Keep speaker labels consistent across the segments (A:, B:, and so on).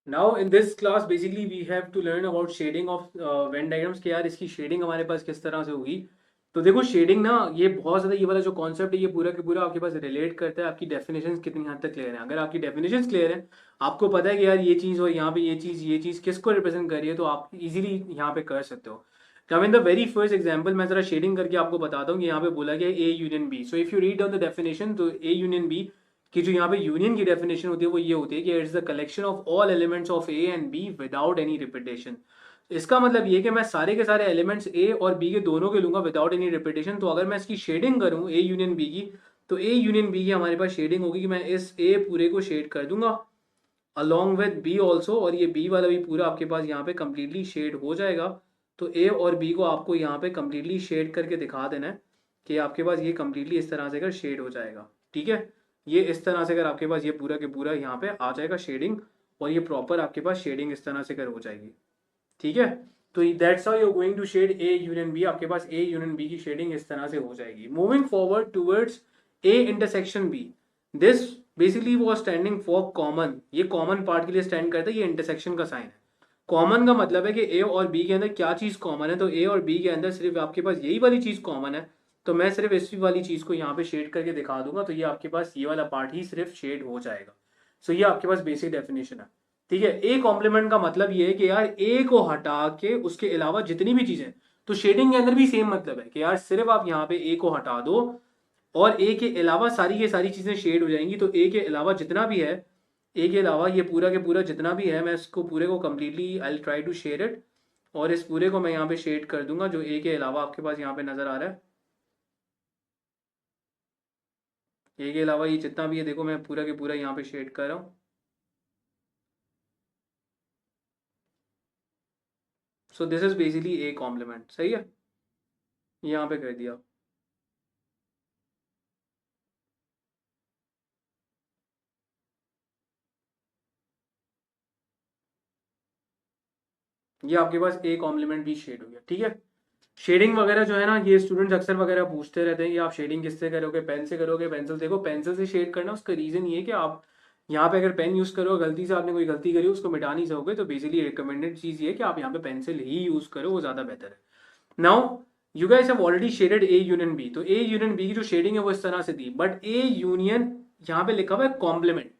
A: Now in this class basically we have to learn about shading of Venn diagrams के यार इसकी shading हमारे पास किस तरह से होगी। तो देखो शेडिंग ना ये बहुत ज़्यादा ये वाला जो कॉन्सेप्ट है ये पूरा के पूरा आपके पास रिलेट करता है आपकी डेफिनेशंस कितनी हद तक क्लियर है। अगर आपकी डेफिनेशंस क्लियर है, आपको पता है कि यार ये चीज़ और यहाँ पे ये चीज़ किसको रिप्रेजेंट कर रही है, तो आप इजीली यहाँ पे कर सकते हो। Come in the very first example मैं जरा शेडिंग करके आपको बताता हूँ कि यहाँ पे बोला गया A union B. So if you read down the definition, तो ए यूनियन बी कि जो यहाँ पे यूनियन की डेफिनेशन होती है वो ये होती है कि it's the collection of all elements of A and B without any repetition. इसका मतलब ये कि मैं सारे के सारे एलिमेंट्स ए और बी के दोनों के लूंगा विदाउट एनी रिपीटेशन। तो अगर मैं इसकी शेडिंग करूँ ए यूनियन बी की, तो ए यूनियन बी की हमारे पास शेडिंग होगी कि मैं इस ए पूरे को शेड कर दूंगा अलॉन्ग विद बी ऑल्सो, और ये बी वाला भी पूरा आपके पास यहाँ पे कंप्लीटली शेड हो जाएगा। तो ए और बी को आपको यहाँ पे कंप्लीटली शेड करके दिखा देना है कि आपके पास ये कंप्लीटली इस तरह से अगर शेड हो जाएगा। ठीक है, ये इस तरह से अगर आपके पास ये पूरा के पूरा यहाँ पे आ जाएगा शेडिंग, और ये प्रॉपर आपके पास शेडिंग इस तरह से अगर हो जाएगी। ठीक है, तो that's how you are going to shade A union B. आपके पास ए यूनियन बी की शेडिंग इस तरह से हो जाएगी। Moving forward towards A intersection B, this basically वो स्टैंडिंग फॉर कॉमन। ये कॉमन पार्ट के लिए स्टैंड करता है, ये इंटरसेक्शन का साइन है। कॉमन का मतलब है कि ए और बी के अंदर क्या चीज कॉमन है, तो ए और बी के अंदर सिर्फ आपके पास यही वाली चीज कॉमन है। तो मैं सिर्फ इसी वाली चीज को यहाँ पे शेड करके दिखा दूंगा, तो ये आपके पास ये वाला पार्ट ही सिर्फ शेड हो जाएगा। सो ये आपके पास बेसिक डेफिनेशन है। ठीक है, ए कॉम्प्लीमेंट का मतलब ये है कि यार ए को हटा के उसके अलावा जितनी भी चीजें, तो शेडिंग के अंदर भी सेम मतलब है कि यार सिर्फ आप यहाँ पे ए को हटा दो और ए के अलावा सारी की सारी चीजें शेड हो जाएंगी। तो ए के अलावा जितना भी है, ए के अलावा ये पूरा के पूरा जितना भी है, मैं इसको पूरे को completely I try to shade it, और इस पूरे को मैं यहाँ पे शेड कर दूंगा जो ए के अलावा आपके पास यहाँ पे नजर आ रहा है। ए के अलावा ये जितना भी है देखो मैं पूरा के पूरा यहाँ पे शेड कर रहा हूँ। So this is basically a complement. सही है, यहाँ पे कर दिया। ये आपके पास ए कॉम्प्लीमेंट भी शेड हो गया। ठीक है, शेडिंग वगैरह जो है ना, ये स्टूडेंट्स अक्सर वगैरह पूछते रहते हैं कि आप शेडिंग किससे करोगे, पेन से करोगे पेंसिल। देखो पेंसिल से शेड करना उसका रीजन ये है कि आप यहाँ पे अगर पेन यूज करो, गलती से आपने कोई गलती करी उसको मिटा नहीं सकोगे, तो बेसिकली रिकमेंडेड चीज ये है कि आप यहाँ पे पेंसिल ही यूज करो, वो ज्यादा बेहतर है। Now you guys have already shaded A union B. तो ए यूनियन बी की जो शेडिंग है वो इस तरह से दी, बट ए यूनियन यहाँ पे लिखा हुआ है कॉम्प्लीमेंट।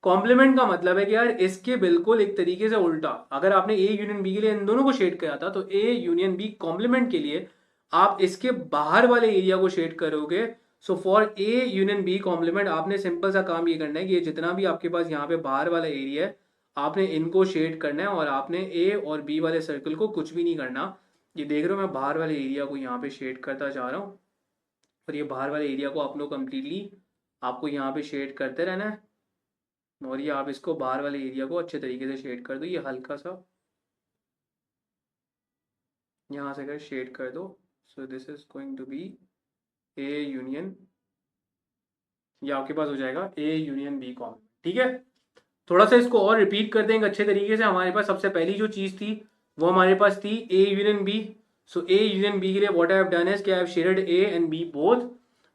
A: कॉम्प्लीमेंट का मतलब है कि यार इसके बिल्कुल एक तरीके से उल्टा, अगर आपने ए यूनियन बी के लिए इन दोनों को शेड किया था, तो ए यूनियन बी कॉम्प्लीमेंट के लिए आप इसके बाहर वाले एरिया को शेड करोगे। So for A union B complement आपने सिंपल सा काम ये करना है कि ये जितना भी आपके पास यहाँ पे बाहर वाला एरिया है, आपने इनको शेड करना है, और आपने ए और बी वाले सर्कल को कुछ भी नहीं करना। ये देख रहे हो मैं बाहर वाले एरिया को यहाँ पे शेड करता जा रहा हूँ, और ये बाहर वाले एरिया को आप लोग कंप्लीटली आपको यहाँ पे शेड करते रहना है। और ये आप इसको बाहर वाले एरिया को अच्छे तरीके से शेड कर दो, ये हल्का सा यहाँ से अगर शेड कर दो। So this is going to be A union, ये आपके पास हो जाएगा ए यूनियन बी कॉम। ठीक है, थोड़ा सा इसको और रिपीट कर देंगे अच्छे तरीके से। हमारे पास सबसे पहली जो चीज थी वो हमारे पास थी A union B. So A union B के लिए what I have done is कि I have shaded A and B both,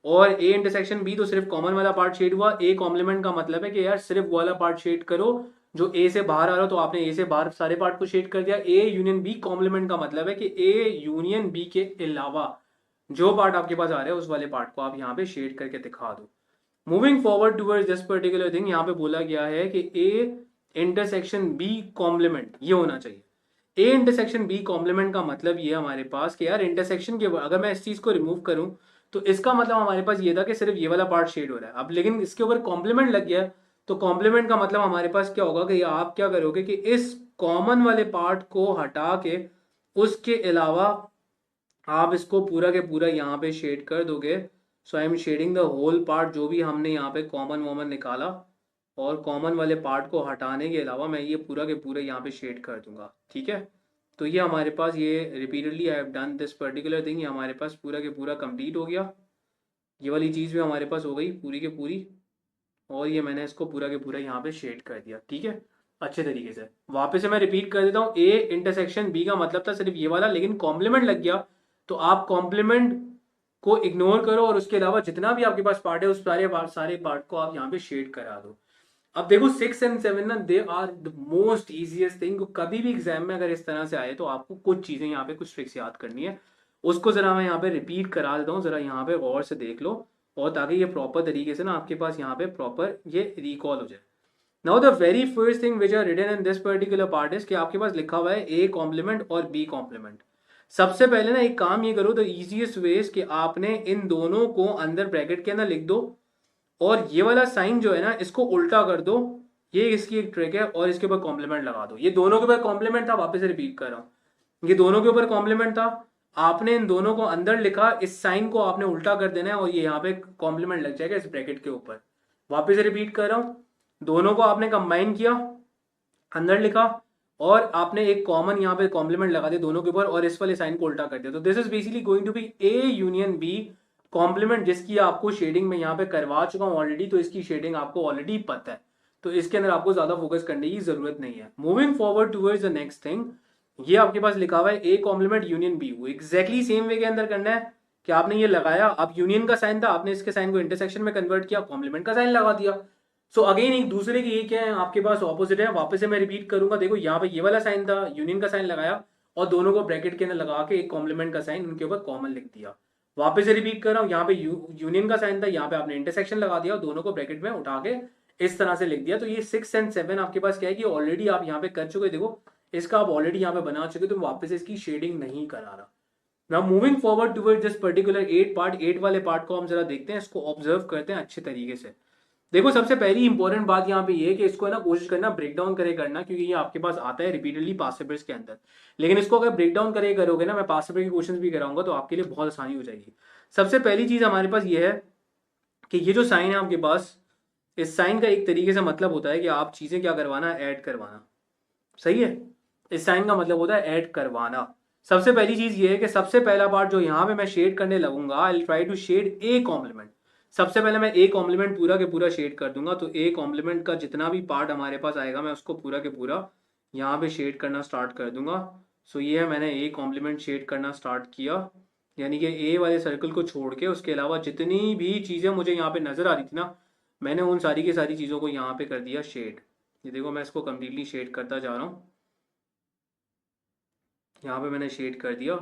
A: और ए इंटरसेक्शन बी तो सिर्फ कॉमन वाला पार्ट शेड हुआ। ए कॉम्प्लीमेंट का मतलब है कि यार सिर्फ वो वाला पार्ट शेड करो जो ए से बाहर आ रहा हो, तो आपने ए से बाहर सारे पार्ट को शेड कर दिया। ए यूनियन बी कॉम्प्लीमेंट का मतलब है कि ए यूनियन बी के अलावा जो पार्ट आपके पास आ रहे हैं उस वाले पार्ट को आप यहाँ पे शेड करके दिखा दो। Moving forward towards this particular thing, यहाँ पे बोला गया है कि ए इंटरसेक्शन बी कॉम्प्लीमेंट ये होना चाहिए। ए इंटरसेक्शन बी कॉम्प्लीमेंट का मतलब ये हमारे पास कि यार इंटरसेक्शन के अगर मैं इस चीज को रिमूव करूं, तो इसका मतलब हमारे पास ये था कि सिर्फ ये वाला पार्ट शेड हो रहा है। अब लेकिन इसके ऊपर कॉम्प्लीमेंट लग गया, तो कॉम्प्लीमेंट का मतलब हमारे पास क्या होगा कि आप क्या करोगे कि इस कॉमन वाले पार्ट को हटा के उसके अलावा आप इसको पूरा के पूरा यहाँ पे शेड कर दोगे। So I am shading the whole part, जो भी हमने यहाँ पे कॉमन वॉमन निकाला, और कॉमन वाले पार्ट को हटाने के अलावा मैं ये पूरा के पूरे यहाँ पे शेड कर दूंगा। ठीक है, तो ये हमारे पास ये repeatedly I have done this particular thing, ये हमारे पास पूरा के पूरा कंप्लीट हो गया। ये वाली चीज़ भी हमारे पास हो गई पूरी के पूरी, और ये मैंने इसको पूरा के पूरा यहाँ पे शेड कर दिया। ठीक है, अच्छे तरीके से वापस से मैं रिपीट कर देता हूँ। ए इंटरसेक्शन बी का मतलब था सिर्फ ये वाला, लेकिन कॉम्प्लीमेंट लग गया तो आप कॉम्प्लीमेंट को इग्नोर करो, और उसके अलावा जितना भी आपके पास पार्ट है उस सारे पार्ट को आप यहाँ पे शेड करा दो। अब देखो 6 and 7 ना they are the most easiest thing. कभी भी एग्जाम में अगर इस तरह से आए तो आपको कुछ चीजें यहाँ पे कुछ ट्रिक्स याद करनी है, उसको जरा मैं यहाँ पे रिपीट करा देता हूँ, जरा यहाँ पे गौर से देख लो, और ताकि ये प्रॉपर तरीके से ना आपके पास यहाँ पे प्रॉपर ये रिकॉल हो जाए। Now the very first thing which are written in this particular part is कि आपके पास लिखा हुआ है ए कॉम्प्लीमेंट और बी कॉम्प्लीमेंट। सबसे पहले ना एक काम ये करो, द इजीएस्ट वे इज कि आपने इन दोनों को अंदर ब्रैकेट के अंदर लिख दो, और ये वाला साइन जो है ना इसको उल्टा कर दो, ये इसकी एक ट्रिक है, और इसके ऊपर कॉम्प्लीमेंट लगा दो। ये दोनों के ऊपर कॉम्प्लीमेंट था, वापस से रिपीट कर रहा हूँ, ये दोनों के ऊपर कॉम्प्लीमेंट था, आपने इन दोनों को अंदर लिखा, इस साइन को आपने उल्टा कर देना है और ये यहाँ पे कॉम्प्लीमेंट लग जाएगा इस ब्रैकेट के ऊपर। वापस से रिपीट कर रहा हूँ, दोनों को आपने कंबाइन किया, अंदर लिखा, और आपने एक कॉमन यहाँ पे कॉम्प्लीमेंट लगा दिया दोनों के ऊपर, और इस वाले साइन को उल्टा कर दिया। तो this is basically going to be A union B complement, जिसकी आपको शेडिंग में यहाँ पे करवा चुका हूँ ऑलरेडी, तो इसकी शेडिंग आपको ऑलरेडी पता है, तो इसके अंदर आपको ज्यादा फोकस करने की जरूरत नहीं है। Moving forward towards the next thing, ये आपके पास लिखा हुआ है ए कॉम्प्लीमेंट यूनियन बी, वो एग्जैक्टली सेम वे के अंदर करना है कि आपने ये लगाया, अब यूनियन का साइन था, आपने इसके साइन को इंटरसेक्शन में कन्वर्ट किया, कॉम्प्लीमेंट का साइन लगा दिया। सो अगेन एक दूसरे के ये क्या है आपके पास ऑपोजिट है। वापस से मैं रिपीट करूंगा, देखो यहाँ पे ये वाला साइन था, यूनियन का साइन लगाया, और दोनों को ब्रैकेट के अंदर लगा के एक कॉम्प्लीमेंट का साइन उनके ऊपर कॉमन लिख दिया। वापस से रिपीट कर रहा हूँ, यहाँ पे यूनियन का साइन था, यहाँ पे आपने इंटरसेक्शन लगा दिया और दोनों को ब्रैकेट में उठा के इस तरह से लिख दिया। तो ये 6 and 7 आपके पास क्या है कि ऑलरेडी आप यहाँ पे कर चुके, देखो इसका आप ऑलरेडी यहाँ पे बना चुके, तो वापस इसकी शेडिंग नहीं करा रहा। Now moving forward toward this particular 8 part, 8 वाले पार्ट को हम जरा देखते हैं, इसको ऑब्जर्व करते हैं अच्छे तरीके से। देखो सबसे पहली इंपॉर्टेंट बात यहाँ पे ये है कि इसको है ना कोशिश करना ब्रेक डाउन करे करना, क्योंकि ये आपके पास आता है रिपीटेडली पास्ट पेपर्स के अंदर, लेकिन इसको अगर ब्रेक डाउन करे करोगे ना, मैं पास्ट पेपर के क्वेश्चंस भी कराऊंगा तो आपके लिए बहुत आसानी हो जाएगी। सबसे पहली चीज हमारे पास ये है कि ये जो साइन है आपके पास, इस साइन का एक तरीके से मतलब होता है कि आप चीजें क्या करवाना, ऐड करवाना। सही है, इस साइन का मतलब होता है ऐड करवाना। सबसे पहली चीज ये है कि सबसे पहला पार्ट जो यहाँ पे मैं शेड करने लगूंगा, I try to shade a complement. सबसे पहले मैं ए कॉम्प्लीमेंट पूरा के पूरा शेड कर दूंगा, तो ए कॉम्प्लीमेंट का जितना भी पार्ट हमारे पास आएगा मैं उसको पूरा के पूरा यहाँ पे शेड करना स्टार्ट कर दूंगा। सो ये है, मैंने ए कॉम्प्लीमेंट शेड करना स्टार्ट किया, यानी कि ए वाले सर्कल को छोड़ के उसके अलावा जितनी भी चीज़ें मुझे यहाँ पे नजर आ रही थी ना, मैंने उन सारी की सारी चीज़ों को यहाँ पे कर दिया शेड। ये देखो मैं इसको कम्प्लीटली शेड करता जा रहा हूँ, यहाँ पे मैंने शेड कर दिया,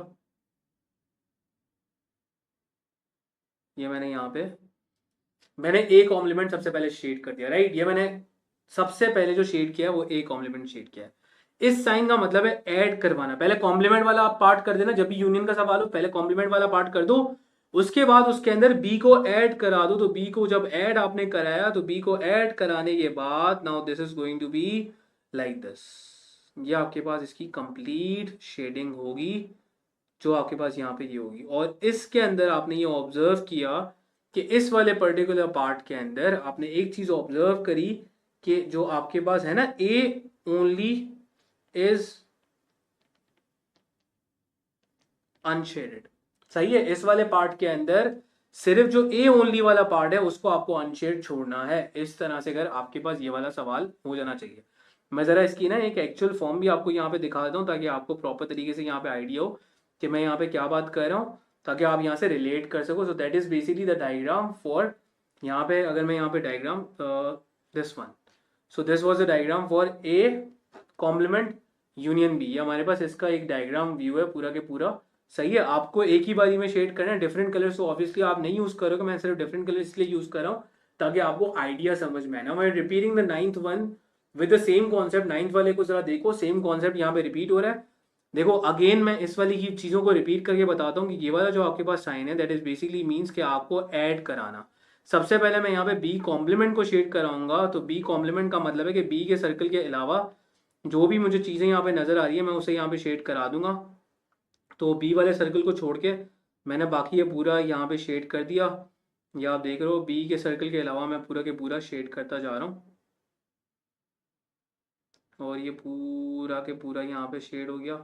A: ये मैंने ए कॉम्प्लीमेंट सबसे पहले शेड कर दिया, राइट। ये मैंने सबसे पहले जो शेड किया है वो ए कॉम्प्लीमेंट शेड किया है। इस साइन का मतलब है ऐड करवाना। पहले कॉम्प्लीमेंट वाला आप पार्ट कर देना, जब भी यूनियन का सवाल हो पहले कॉम्प्लीमेंट वाला पार्ट कर दो, उसके बाद उसके अंदर बी को ऐड करा दो। तो बी को जब ऐड आपने कराया, तो बी को ऐड कराने के बाद now this is going to be like this, ये आपके पास इसकी कंप्लीट शेडिंग होगी, जो आपके पास यहाँ पे ये होगी। और इसके अंदर आपने ये ऑब्जर्व किया कि इस वाले पर्टिकुलर पार्ट के अंदर आपने एक चीज ऑब्जर्व करी कि जो आपके पास है ना, ए ओनली इज अनशेडेड। सही है, इस वाले पार्ट के अंदर सिर्फ जो ए ओनली वाला पार्ट है उसको आपको अनशेड छोड़ना है। इस तरह से अगर आपके पास ये वाला सवाल हो जाना चाहिए। मैं जरा इसकी ना एक एक्चुअल फॉर्म भी आपको यहाँ पे दिखा देता हूँ, ताकि आपको प्रॉपर तरीके से यहाँ पे आइडिया हो कि मैं यहाँ पे क्या बात कर रहा हूँ, ताकि आप यहाँ से रिलेट कर सको। So that is basically the diagram for, यहाँ पे अगर मैं यहाँ पे diagram this one, so this was the diagram for A complement union B. ये हमारे पास इसका एक डायग्राम व्यू है पूरा के पूरा। सही है, आपको एक ही बारी में शेड करना है, डिफरेंट कलर्स तो ऑब्वियसली आप नहीं यूज करोगे, मैं सिर्फ डिफरेंट कलर इसलिए यूज कर रहा हूँ ताकि आपको आइडिया समझ में आए ना। मैं repeating the 9th one with the same concept. 9th वाले को जरा देखो, सेम कॉन्सेप्ट यहाँ पे रिपीट हो रहा है। देखो अगेन मैं इस वाली की चीजों को रिपीट करके बताता हूँ कि ये वाला जो आपके पास साइन है दैट इज बेसिकली मीन्स कि आपको ऐड कराना। सबसे पहले मैं यहाँ पे बी कॉम्प्लीमेंट को शेड कराऊंगा, तो बी कॉम्प्लीमेंट का मतलब है कि बी के सर्कल के अलावा जो भी मुझे चीजें यहाँ पे नजर आ रही है मैं उसे यहाँ पे शेड करा दूंगा। तो बी वाले सर्कल को छोड़ के मैंने बाकी ये पूरा यहाँ पे शेड कर दिया। ये आप देख रहे हो, बी के सर्कल के अलावा मैं पूरा के पूरा शेड करता जा रहा हूँ, और ये पूरा के पूरा यहाँ पे शेड हो गया।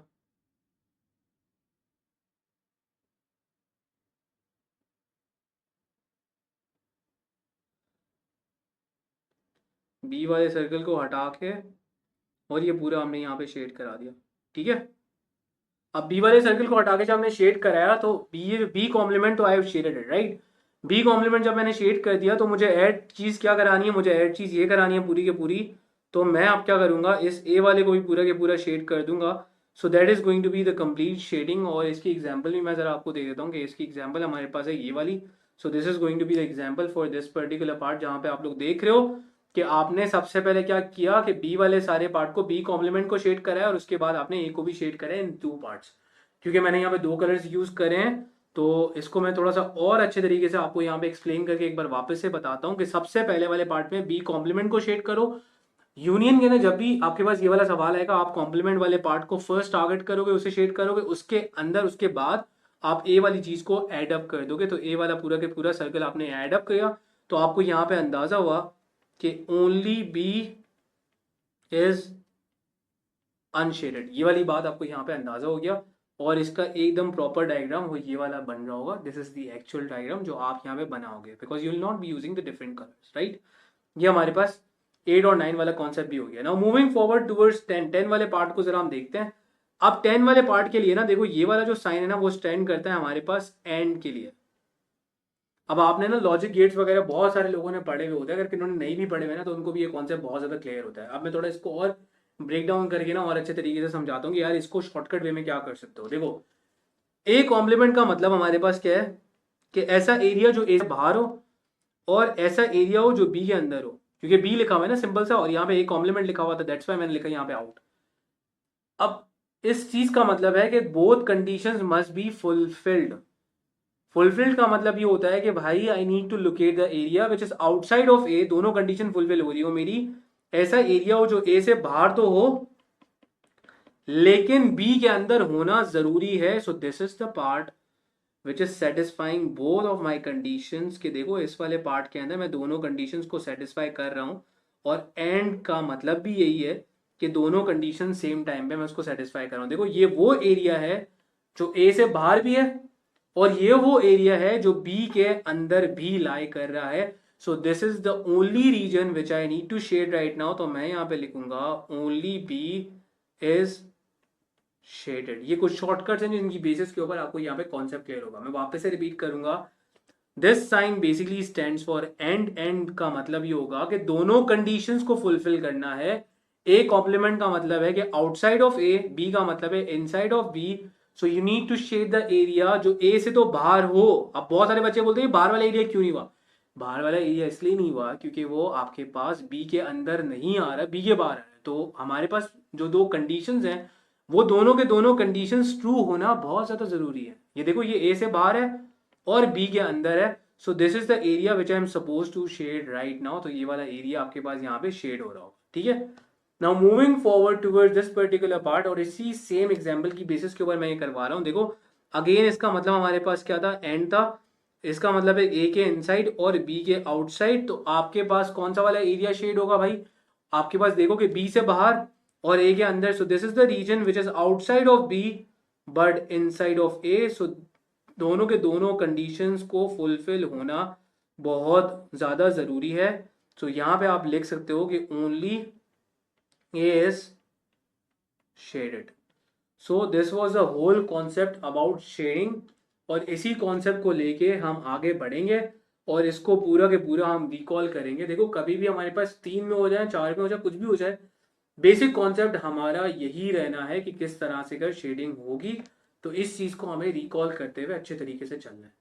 A: बी वाले सर्कल को हटा के और ये पूरा हमने यहाँ पे शेड करा दिया, ठीक है। अब बी वाले सर्कल को हटा के जब हमने शेड कराया तो बी कॉम्प्लीमेंट तो I have shaded it, right. B complement जब मैंने शेड कर दिया तो मुझे ऐड चीज़ क्या करानी है, मुझे ऐड चीज़ ये करानी है पूरी के पूरी। तो मैं अब क्या करूँगा, इस ए वाले को भी पूरा के पूरा शेड कर दूंगा। So that is going to be the complete shading. और इसकी एग्जांपल भी मैं ज़रा आपको दे देता हूँ कि इसकी एग्जांपल हमारे पास है ये वाली। So this is going to be the example for this particular part, जहाँ पे आप लोग देख रहे हो कि आपने सबसे पहले क्या किया कि बी वाले सारे पार्ट को बी कॉम्प्लीमेंट को शेड करा है, और उसके बाद आपने ए को भी शेड करा है इन 2 पार्ट्स। क्योंकि मैंने यहाँ पे 2 कलर्स यूज करे हैं, तो इसको मैं थोड़ा सा और अच्छे तरीके से आपको यहाँ पे एक्सप्लेन करके एक बार वापस से बताता हूँ कि सबसे पहले वाले पार्ट में बी कॉम्प्लीमेंट को शेड करो। यूनियन के ना जब भी आपके पास ये वाला सवाल आएगा, आप कॉम्प्लीमेंट वाले पार्ट को फर्स्ट टारगेट करोगे, उसे शेड करोगे, उसके अंदर उसके बाद आप ए वाली चीज को एड अप कर दोगे। तो ए वाला पूरा के पूरा सर्कल आपने एड अप किया, तो आपको यहाँ पे अंदाजा हुआ कि ओनली बी इज अनशेडेड। ये वाली बात आपको यहाँ पे अंदाजा हो गया, और इसका एकदम प्रॉपर डायग्राम वो ये वाला बन रहा होगा। This is the actual diagram जो आप यहाँ पे बनाओगे, because you will not be using the different colours, right. ये हमारे पास 8 और 9 वाला कॉन्सेप्ट भी हो गया। नाउ मूविंग फॉरवर्ड टुवर्ड्स 10 वाले पार्ट को जरा हम देखते हैं। अब 10 वाले पार्ट के लिए ना देखो, ये वाला जो साइन है ना वो स्टैंड करता है हमारे पास एंड के लिए। अब आपने ना लॉजिक गेट्स वगैरह बहुत सारे लोगों ने पढ़े हुए होते हैं, अगर किन्होंने नहीं भी पढ़े हुए ना तो उनको भी ये कॉन्सेप्ट बहुत ज्यादा क्लियर होता है। अब मैं थोड़ा इसको और ब्रेक डाउन करके ना और अच्छे तरीके से समझाता हूँ कि यार इसको शॉर्टकट वे में क्या कर सकते हो। देखो, ए कॉम्प्लीमेंट का मतलब हमारे पास क्या है कि ऐसा एरिया जो ए से बाहर हो और ऐसा एरिया हो जो बी के अंदर हो। क्योंकि बी लिखा हुआ है ना सिंपल सा, और यहाँ पे ए कॉम्प्लीमेंट लिखा हुआ था, दैट्स व्हाई मैंने लिखा यहाँ पे आउट। अब इस चीज का मतलब है कि both conditions must be fulfilled. Fulfilled का मतलब ये होता है कि भाई I need to locate the area which is outside of A. दोनों कंडीशन फुलफिल हो रही हो मेरी। ऐसा एरिया हो जो ए से बाहर तो हो लेकिन बी के अंदर होना जरूरी है। So this is the part which is satisfying both of my conditions. कि देखो इस वाले पार्ट के अंदर मैं दोनों कंडीशंस को सेटिस्फाई कर रहा हूं, और एंड का मतलब भी यही है कि दोनों कंडीशन सेम टाइम पे मैं उसको सेटिस्फाई कर रहा हूं। देखो ये वो एरिया है जो ए से बाहर भी है, और ये वो एरिया है जो बी के अंदर भी लाई कर रहा है। So this is the only reason which I need to shade right now. तो मैं यहां पे लिखूंगा ओनली बी इज शेडेड। ये कुछ शॉर्टकट्स हैं जिनकी बेसिस के ऊपर आपको यहाँ पे कॉन्सेप्ट क्लियर होगा। मैं वापस से रिपीट करूंगा, this sign basically stands for and. And का मतलब ये होगा कि दोनों कंडीशंस को फुलफिल करना है। ए कॉम्प्लीमेंट का मतलब है कि आउटसाइड ऑफ ए, बी का मतलब है inside of B. So you need to shade the area जो ए से तो बाहर हो। अब बहुत सारे बच्चे बोलते हैं बाहर वाला एरिया क्यों नहीं हुआ। बाहर वाला एरिया इसलिए नहीं हुआ क्योंकि वो आपके पास बी के अंदर नहीं आ रहा, बी के बाहर आ रहा है। तो हमारे पास जो दो कंडीशंस हैं वो दोनों के दोनों कंडीशंस ट्रू होना बहुत ज्यादा जरूरी है। ये देखो ये ए से बाहर है और बी के अंदर है। So this is the area which I am suppose to shade right now. तो ये वाला एरिया आपके पास यहाँ पे शेड हो रहा होगा, ठीक है। Now moving forward towards this particular part, और इसी सेम एग्जांपल की बेसिस के ऊपर मैं ये करवा रहा हूँ। देखो अगेन इसका मतलब हमारे पास क्या था, एंड था। इसका मतलब है ए के इनसाइड और बी के आउटसाइड। तो आपके पास कौन सा वाला एरिया शेड होगा भाई, आपके पास देखो कि बी से बाहर और ए के अंदर। So this is the region which is outside of B but inside of A. So दोनों के दोनों कंडीशंस को फुलफिल होना बहुत ज्यादा जरूरी है। सो यहां पे आप लिख सकते हो कि only A is shaded. So this was the whole concept about shading, और इसी कॉन्सेप्ट को लेके हम आगे बढ़ेंगे और इसको पूरा के पूरा हम रिकॉल करेंगे। देखो कभी भी हमारे पास 3 में हो जाए, 4 में हो जाए, कुछ भी हो जाए, बेसिक कॉन्सेप्ट हमारा यही रहना है कि किस तरह से कर शेडिंग होगी। तो इस चीज को हमें रिकॉल करते हुए अच्छे तरीके से चलना है।